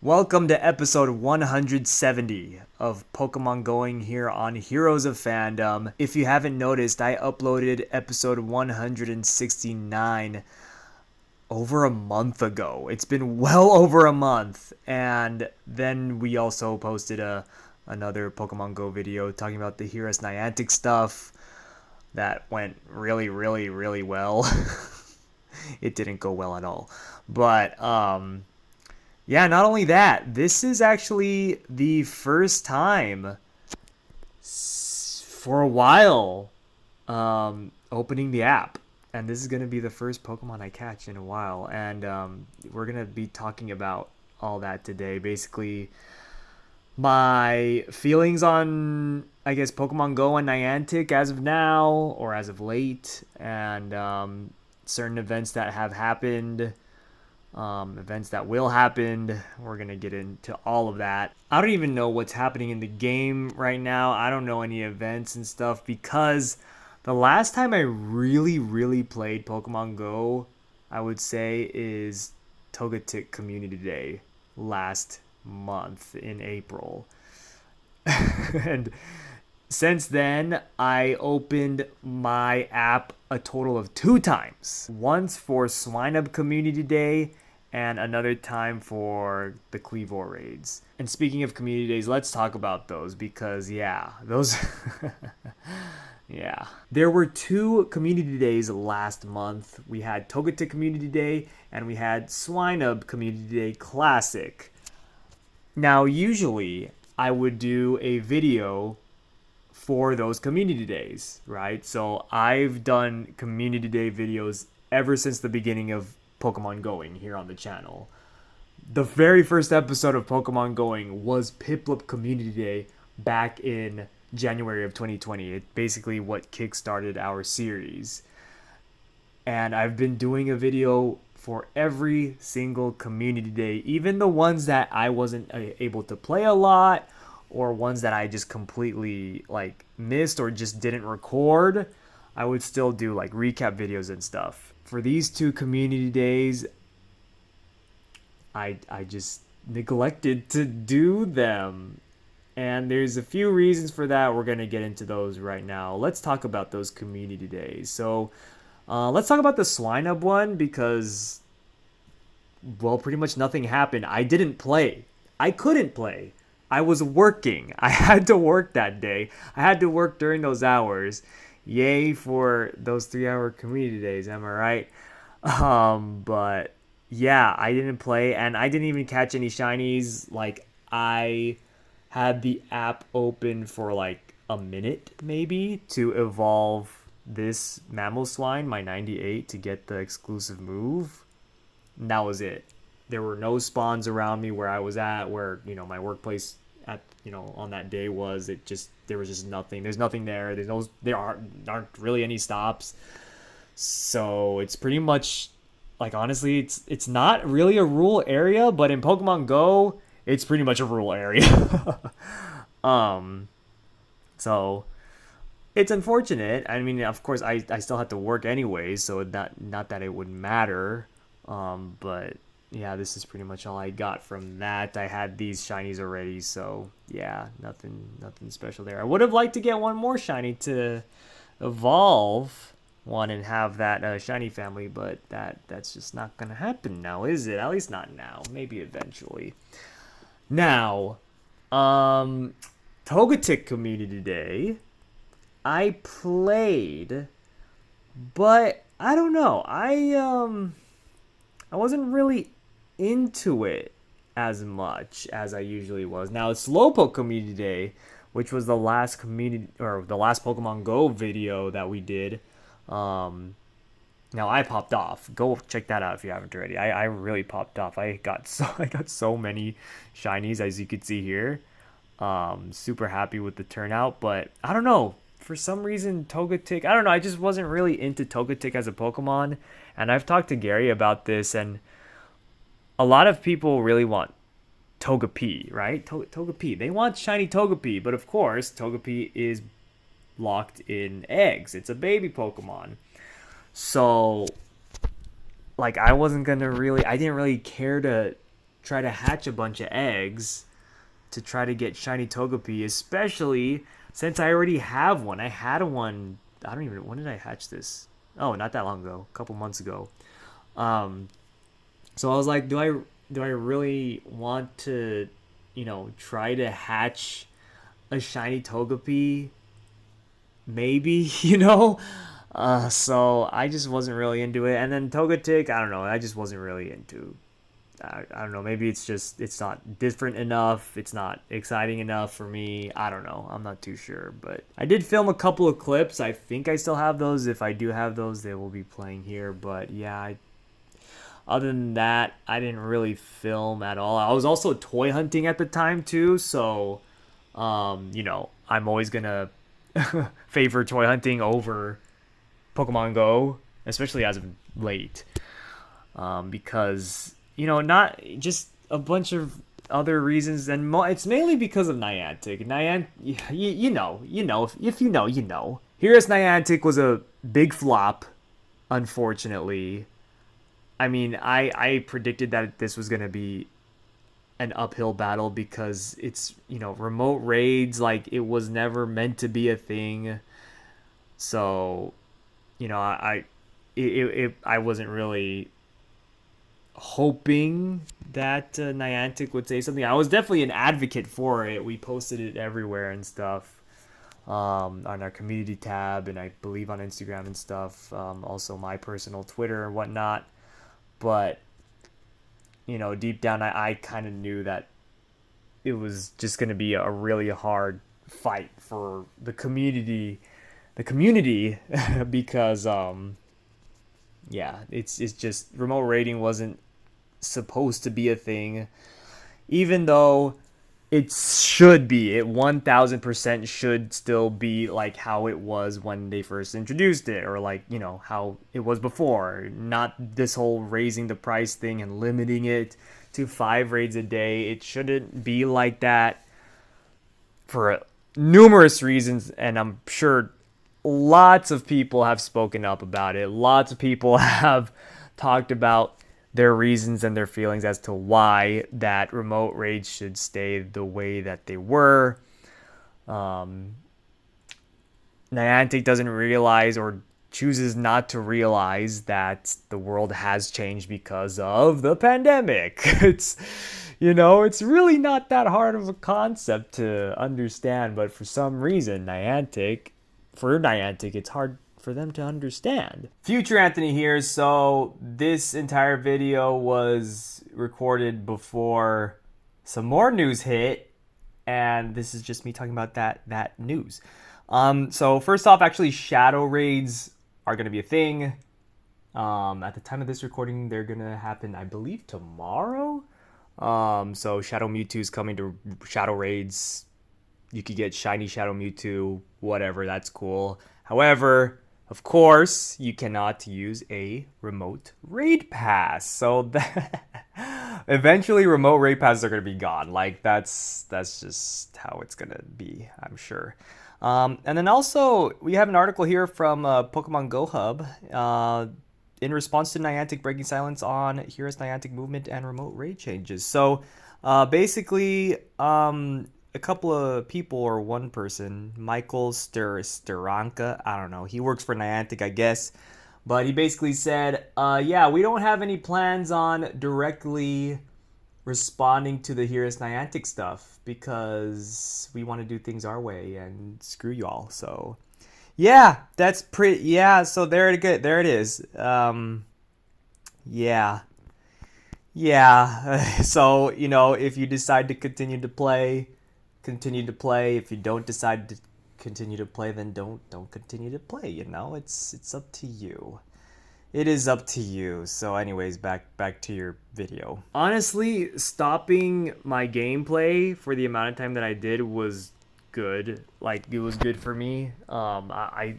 Welcome to episode 170 of Pokemon Going here on Heroes of Fandom. If you haven't noticed, I uploaded episode 169 over a month ago. It's been well over a month. And then we also posted another Pokemon Go video talking about the Heroes Niantic stuff that went really well. It didn't go well at all. But, yeah, not only that, this is actually the first time for a while opening the app. And this is going to be the first Pokemon I catch in a while. And we're going to be talking about all that today. Basically, my feelings on, I guess, Pokemon Go and Niantic as of now, or as of late, and certain events that have happened. Events that will happen. We're going to get into all of that. I don't even know what's happening in the game right now. I don't know any events and stuff because the last time I really played Pokemon Go, I would say, is Togetic Community Day last month in April. And since then, I opened my app a total of 2 times. Once for Swinub Community Day and another time for the Cleavor raids. And speaking of community days, let's talk about those because, yeah, those... yeah. There were 2 community days last month. We had Togetic Community Day and we had Swinub Community Day Classic. Now, usually, I would do a video for those community days, right? So I've done community day videos ever since the beginning of Pokemon Going here on the channel. The very first episode of Pokemon Going was Piplup Community Day back in January of 2020. It's basically what kickstarted our series. And I've been doing a video for every single community day, even the ones that I wasn't able to play a lot, or ones that I just completely missed or just didn't record. I would still do recap videos and stuff. For these 2 community days, I just neglected to do them. And there's a few reasons for that. We're going to get into those right now. Let's talk about those community days. So let's talk about the Swinub one because, well, pretty much nothing happened. I didn't play. I couldn't play. I was working. I had to work that day. I had to work during those hours. Yay for those 3-hour community days, am I right? But yeah, I didn't play and I didn't even catch any shinies. I had the app open for a minute maybe to evolve this Mamoswine, my 98, to get the exclusive move. And that was it. There were no spawns around me where I was at, where, my workplace at, on that day was. There was just nothing. There's nothing there. There aren't really any stops. So it's pretty much, honestly, it's not really a rural area, but in Pokemon Go, it's pretty much a rural area. So it's unfortunate. I mean, of course, I still had to work anyways, so not that it would matter. But yeah, this is pretty much all I got from that. I had these shinies already, so yeah, nothing special there. I would have liked to get one more shiny to evolve one and have that shiny family, but that's just not gonna happen now, is it? At least not now. Maybe eventually. Now, Togetic Community Day, I played, but I don't know. I wasn't really into it as much as I usually was. Now, it's Slowpoke Community Day, which was the last Pokemon Go video that we did. Now I popped off. Go check that out if you haven't already. I really popped off. I got so many shinies, as you could see here. Super happy with the turnout, but I don't know. For some reason, Togetic, I don't know. I just wasn't really into Togetic as a Pokemon, and I've talked to Gary about this, and a lot of people really want Togepi, right? Togepi. They want shiny Togepi, but of course, Togepi is locked in eggs. It's a baby Pokemon. So, I didn't really care to try to hatch a bunch of eggs to try to get shiny Togepi, especially since I already have one. I had one. I don't even. When did I hatch this? Oh, not that long ago. A couple months ago. So I was like, do I really want to, try to hatch a shiny Togepi? Maybe, So I just wasn't really into it. And then Togetic, I don't know. I just wasn't really into. I don't know. Maybe it's not different enough. It's not exciting enough for me. I don't know. I'm not too sure. But I did film a couple of clips. I think I still have those. If I do have those, they will be playing here. But yeah, other than that, I didn't really film at all. I was also toy hunting at the time too. So, I'm always going to favor toy hunting over Pokemon Go, especially as of late. Because not just a bunch of other reasons, and it's mainly because of Niantic. If you know, you know. Here's Niantic was a big flop, unfortunately. I mean, I predicted that this was going to be an uphill battle because it's, remote raids, like, it was never meant to be a thing. So, I wasn't really hoping that Niantic would say something. I was definitely an advocate for it. We posted it everywhere and stuff, on our community tab, and I believe on Instagram and stuff. Also my personal Twitter and whatnot. But deep down, I kind of knew that it was just going to be a really hard fight for the community because it's just remote raiding wasn't supposed to be a thing, even though it should be. It 1000% should still be like how it was when they first introduced it, or like, how it was before. Not this whole raising the price thing and limiting it to 5 raids a day. It shouldn't be like that for numerous reasons, and I'm sure lots of people have spoken up about it. Lots of people have talked about their reasons and their feelings as to why that remote raids should stay the way that they were. Niantic doesn't realize, or chooses not to realize, that the world has changed because of the pandemic. It's really not that hard of a concept to understand, but for some reason for Niantic, it's hard for them to understand. Future Anthony here. So this entire video was recorded before some more news hit, and this is just me talking about that news. So first off, actually, shadow raids are going to be a thing. At the time of this recording, they're going to happen, I believe, tomorrow. So Shadow Mewtwo is coming to shadow raids. You could get shiny Shadow Mewtwo, whatever, that's cool. However, of course, you cannot use a remote raid pass. So eventually remote raid passes are going to be gone. Like, that's just how it's going to be, I'm sure. And then also, we have an article here from Pokemon Go Hub in response to Niantic breaking silence on Here's Niantic movement and remote raid changes. So basically, a couple of people, or one person, Michael Steranka, I don't know, he works for Niantic, I guess, but he basically said, we don't have any plans on directly responding to the Here's Niantic stuff because we want to do things our way and screw y'all. So that's pretty, so there it is. So, if you decide to continue to play. If you don't decide to continue to play, then don't continue to play. It's up to you. It is up to you. So anyways, back to your video. Honestly, stopping my gameplay for the amount of time that I did was good. Like, it was good for me. I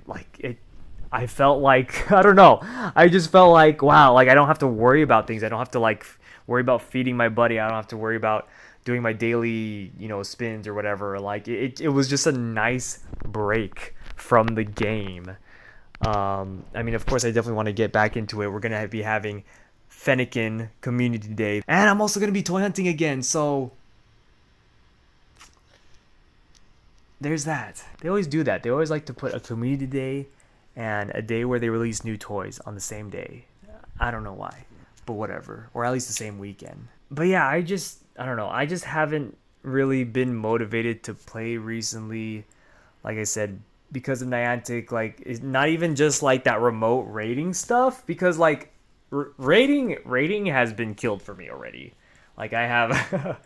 felt like, I don't know. I just felt like, wow, like, I don't have to worry about things. I don't have to, like, worry about feeding my buddy. I don't have to worry about doing my daily, spins or whatever. Like, it was just a nice break from the game. I mean, of course, I definitely want to get back into it. We're going to be having Fennekin Community Day. And I'm also going to be toy hunting again, so there's that. They always do that. They always like to put a community day and a day where they release new toys on the same day. I don't know why, but whatever. Or at least the same weekend. But yeah, I don't know. I just haven't really been motivated to play recently. Like I said, because of Niantic, like, it's not even just like that remote rating stuff, because like rating has been killed for me already. Like I have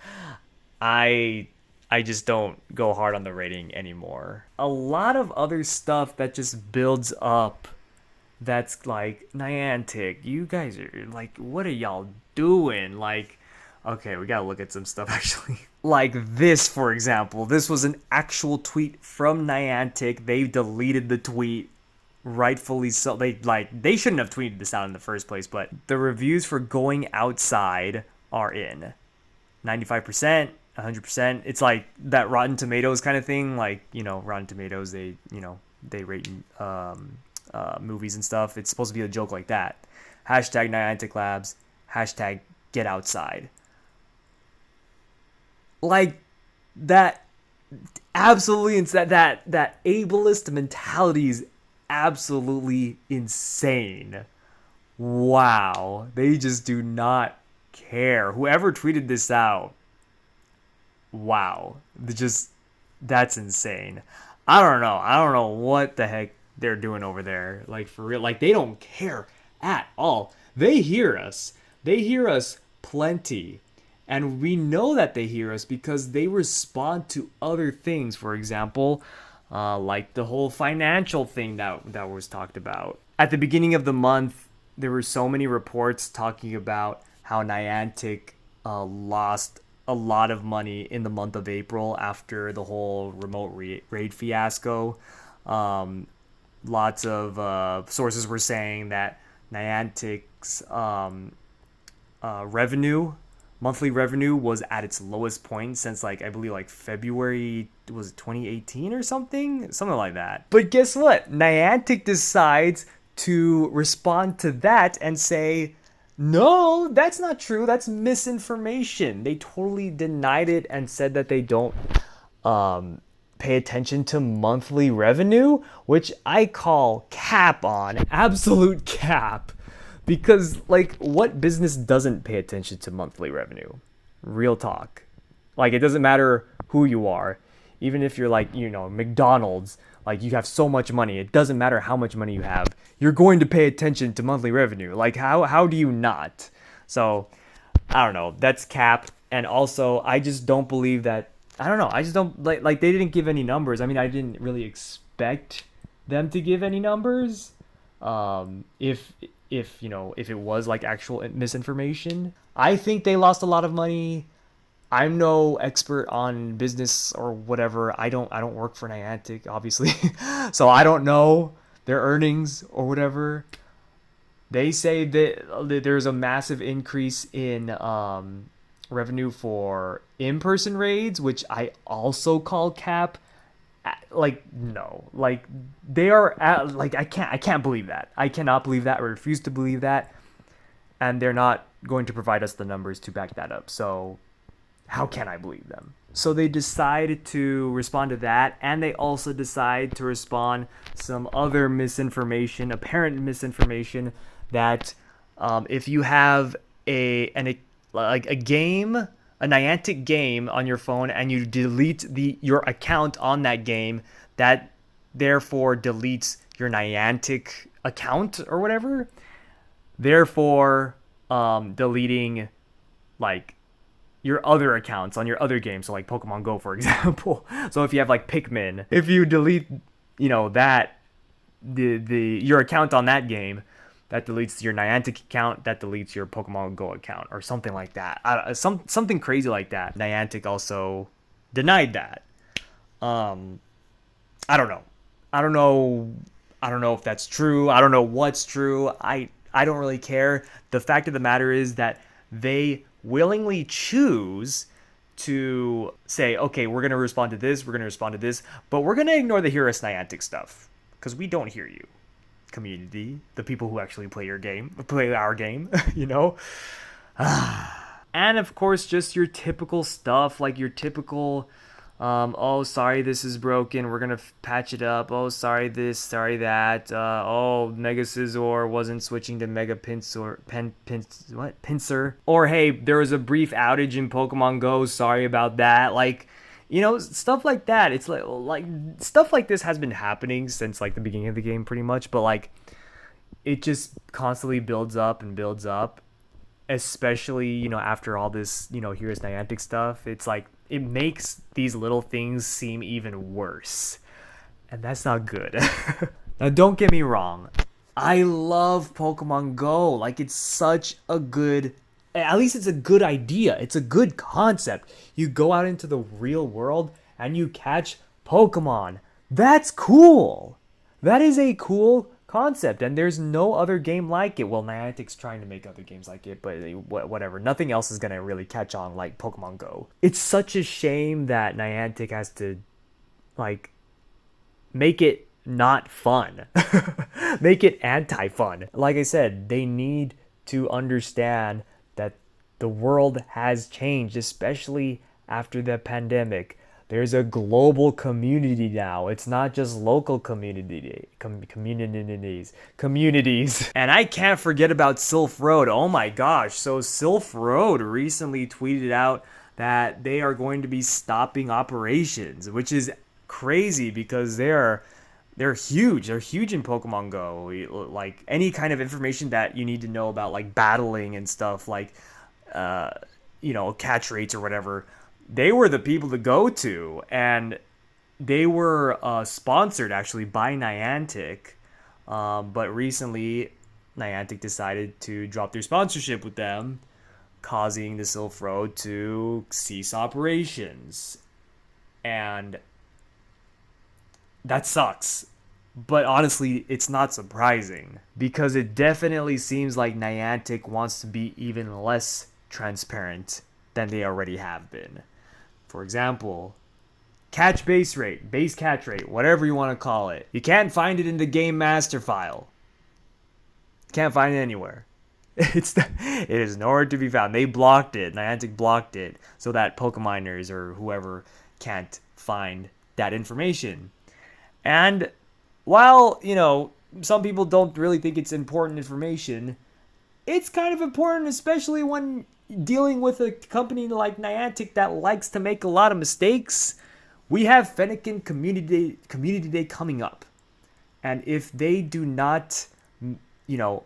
I just don't go hard on the rating anymore. A lot of other stuff that just builds up, that's like, Niantic, you guys are like, what are y'all doing? Like, okay, we gotta look at some stuff actually. Like this, for example. This was an actual tweet from Niantic. They deleted the tweet, rightfully so. They shouldn't have tweeted this out in the first place, but the reviews for Going Outside are in 95%, 100%. It's like that Rotten Tomatoes kind of thing. Like, Rotten Tomatoes, they rate movies and stuff. It's supposed to be a joke like that. Hashtag Niantic Labs. Hashtag Get Outside. Like, that absolutely, that ableist mentality is absolutely insane. Wow. They just do not care. Whoever tweeted this out, wow. That's insane. I don't know what the heck they're doing over there. Like, for real. Like, they don't care at all. They hear us. They hear us plenty. And we know that they hear us because they respond to other things. For example, like the whole financial thing that was talked about. At the beginning of the month, there were so many reports talking about how Niantic lost a lot of money in the month of April after the whole remote raid fiasco. Lots of sources were saying that Niantic's monthly revenue was at its lowest point since, like, I believe like February, was it 2018 or something like that. But guess what? Niantic decides to respond to that and say, no, that's not true. That's misinformation. They totally denied it and said that they don't pay attention to monthly revenue, which I call cap on, absolute cap. Because, like, what business doesn't pay attention to monthly revenue? Real talk. Like, it doesn't matter who you are. Even if you're like, McDonald's, like, you have so much money. It doesn't matter how much money you have. You're going to pay attention to monthly revenue. Like, how do you not? So, I don't know. That's cap. And also, I just don't believe that. I don't know. I just don't, like they didn't give any numbers. I mean, I didn't really expect them to give any numbers. If it was like actual misinformation. I think they lost a lot of money. I'm no expert on business or whatever. I don't work for Niantic, obviously. So I don't know their earnings or whatever. They say that there's a massive increase in revenue for in-person raids, which I also call cap. Like, no, like, they are at, like, I can't believe that. I cannot believe that. I refuse to believe that. And they're not going to provide us the numbers to back that up. So how can I believe them? So they decide to respond to that, and they also decide to respond some other misinformation, apparent misinformation, that if you have a game, a Niantic game on your phone, and you delete your account on that game, that therefore deletes your Niantic account or whatever, therefore deleting, like, your other accounts on your other games, so like Pokemon Go, for example. So if you have like Pikmin, if you delete, that your account on that game, that deletes your Niantic account, that deletes your Pokemon Go account, or something like that. Something crazy like that. Niantic also denied that. I don't know. I don't know if that's true. I don't know what's true. I don't really care. The fact of the matter is that they willingly choose to say, okay, we're going to respond to this, but we're going to ignore the Hear Us Niantic stuff, because we don't hear you. community, the people who actually play our game, you know? And of course, just your typical stuff, like your typical, oh, sorry, this is broken. We're gonna patch it up. Oh, sorry, this, sorry, that. Oh, Mega Scizor wasn't switching to Mega Pinsir. Or hey, there was a brief outage in Pokemon Go. Sorry about that. Like, stuff like that. It's like stuff like this has been happening since like the beginning of the game, pretty much. But like, it just constantly builds up and builds up, especially after all this here's Niantic stuff. It's like it makes these little things seem even worse, and that's not good. Now don't get me wrong, I love Pokemon Go. Like, it's such a good, at least it's a good idea, it's a good concept. You go out into the real world and you catch Pokemon. That's cool. That is a cool concept, and there's no other game like it. Well, Niantic's trying to make other games like it, but whatever. Nothing else is gonna really catch on like Pokemon Go. It's such a shame that Niantic has to like make it not fun, make it anti-fun. Like I said, they need to understand that the world has changed, especially after the pandemic. There's a global community now. It's not just local communities. And I can't forget about Silph Road. Oh my gosh. So Silph Road recently tweeted out that they are going to be stopping operations, which is crazy because they're huge. They're huge in Pokemon Go. Like, any kind of information that you need to know about like battling and stuff, like catch rates or whatever, they were the people to go to. And they were sponsored actually by Niantic, but recently Niantic decided to drop their sponsorship with them, causing the Silph Road to cease operations. And that sucks. But honestly, it's not surprising, because it definitely seems like Niantic wants to be even less transparent than they already have been. For example, catch base rate, base catch rate, whatever you want to call it. You can't find it in the game master file. Can't find it anywhere. It is nowhere to be found. They blocked it. Niantic blocked it so that Pokemoners or whoever can't find that information. And while, some people don't really think it's important information, it's kind of important, especially when dealing with a company like Niantic that likes to make a lot of mistakes. We have Fennekin Community Day coming up. And if they do not,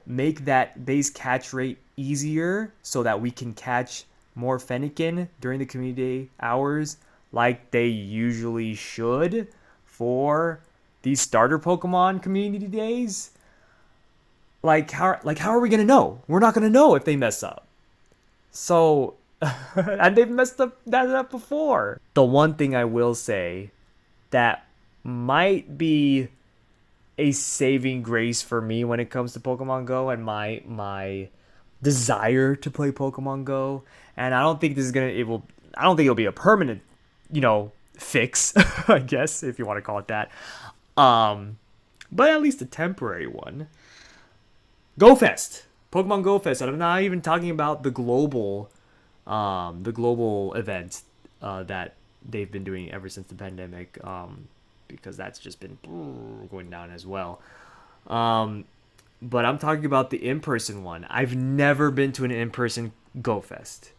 make that base catch rate easier so that we can catch more Fennekin during the Community Day hours like they usually should for these starter Pokemon Community Days, how are we going to know? We're not going to know if they mess up. So, and they've messed that up before. The one thing I will say that might be a saving grace for me when it comes to Pokemon Go and my desire to play Pokemon Go, and I don't think it'll be a permanent, fix, I guess, if you want to call it that. But at least a temporary one. GoFest. Pokemon Go Fest, and I'm not even talking about the global event that they've been doing ever since the pandemic, because that's just been going down as well. But I'm talking about the in-person one. I've never been to an in-person Go Fest,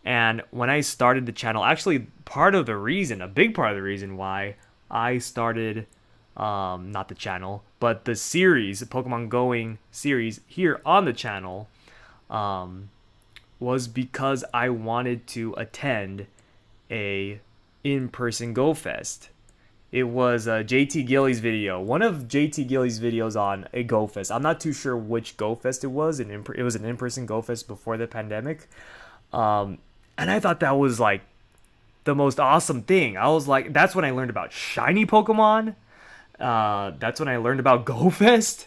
and when I started the channel, actually a big part of the reason why I started, not the channel, but the series, the Pokemon Going series here on the channel, was because I wanted to attend a in-person Go Fest. It was JT Gilly's video, one of JT Gilly's videos on a Go Fest. I'm not too sure which Go Fest it was. It was an in-person Go Fest before the pandemic. And I thought that was like the most awesome thing. I was like, that's when I learned about shiny Pokemon. That's when I learned about GoFest,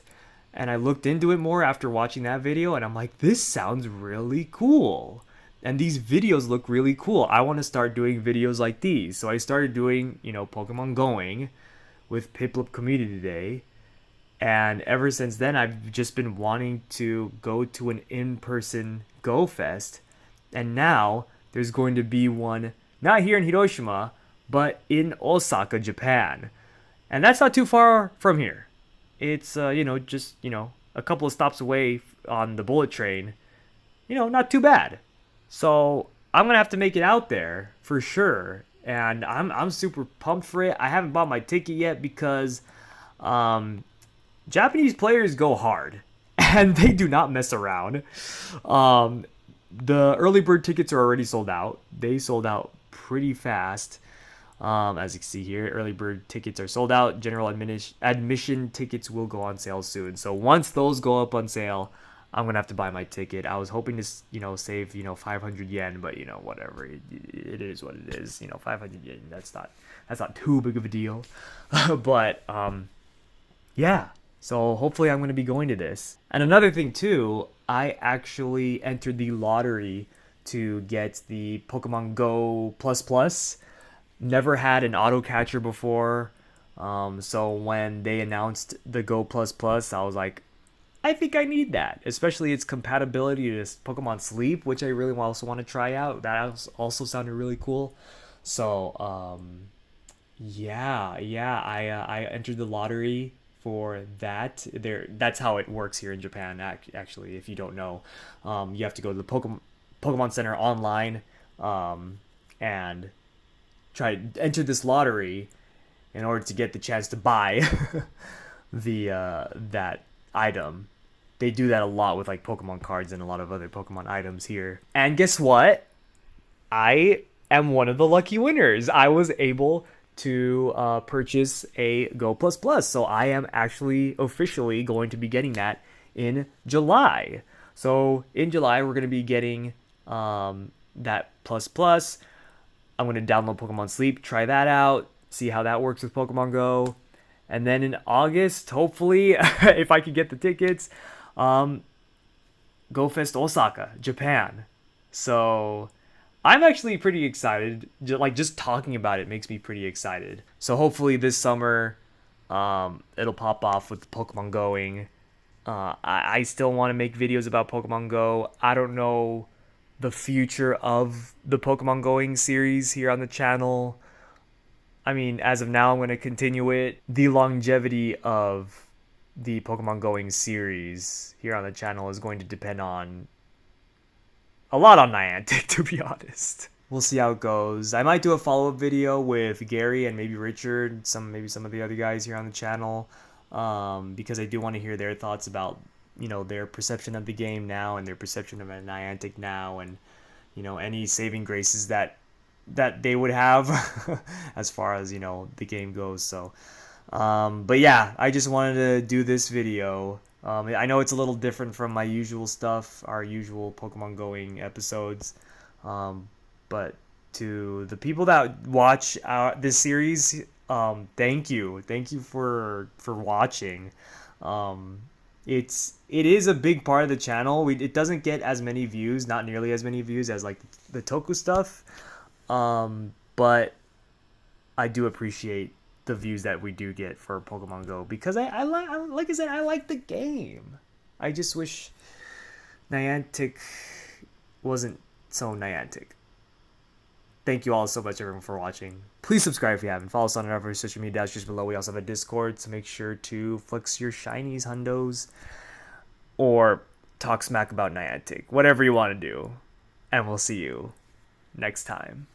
and I looked into it more after watching that video, and I'm like, this sounds really cool, and these videos look really cool. I want to start doing videos like these. So I started doing, Pokemon Going with Piplup Community Day, And ever since then, I've just been wanting to go to an in-person Go Fest. And now there's going to be one not here in Hiroshima, but in Osaka, Japan. And that's not too far from here. It's just a couple of stops away on the bullet train. Not too bad. So I'm gonna have to make it out there for sure, and I'm super pumped for it. I haven't bought my ticket yet because um, Japanese players go hard, and they do not mess around. Um, the early bird tickets are already sold out. They sold out pretty fast. As you can see here, early bird tickets are sold out. General admission tickets will go on sale soon. So once those go up on sale, I'm gonna have to buy my ticket. I was hoping to, save 500 yen, but whatever. It is what it is. 500 yen. That's not too big of a deal. But yeah. So hopefully I'm gonna be going to this. And another thing too, I actually entered the lottery to get the Pokemon Go Plus Plus. Never had an auto catcher before. So when they announced the Go Plus Plus, I was like, I think I need that, especially its compatibility to Pokemon Sleep, which I really also want to try out. That also sounded really cool. So yeah, I entered the lottery for that. That's how it works here in Japan. Actually, if you don't know, you have to go to the Pokemon Center online, and try to enter this lottery in order to get the chance to buy the that item. They do that a lot with like Pokemon cards and a lot of other Pokemon items here. And guess what? I am one of the lucky winners. I was able to purchase a Go Plus Plus, so I am actually officially going to be getting that in July. So in July, we're going to be getting that Plus Plus. I'm going to download Pokemon Sleep, try that out, see how that works with Pokemon Go. And then in August, hopefully, if I can get the tickets, Go Fest Osaka, Japan. So I'm actually pretty excited. Just talking about it makes me pretty excited. So hopefully this summer, it'll pop off with Pokemon Going. I still want to make videos about Pokemon Go. I don't know the future of the Pokemon Going series here on the channel. I mean, as of now, I'm going to continue it. The longevity of the Pokemon Going series here on the channel is going to depend on a lot on Niantic, to be honest. We'll see how it goes. I might do a follow-up video with Gary and maybe Richard, maybe some of the other guys here on the channel, because I do want to hear their thoughts about their perception of the game now and their perception of Niantic now, and any saving graces that they would have as far as the game goes. So but yeah, I just wanted to do this video. I know it's a little different from my usual stuff, our usual Pokemon Going episodes, but to the people that watch this series, thank you for watching. It is a big part of the channel. It doesn't get as many views, not nearly as many views as like the Toku stuff, but I do appreciate the views that we do get for Pokemon Go, because I like I said, I like the game. I just wish Niantic wasn't so Niantic. Thank you all so much, everyone, for watching. Please subscribe if you haven't. Follow us on our social media just below. We also have a Discord, so make sure to flex your shinies, hundos, or talk smack about Niantic. Whatever you want to do. And we'll see you next time.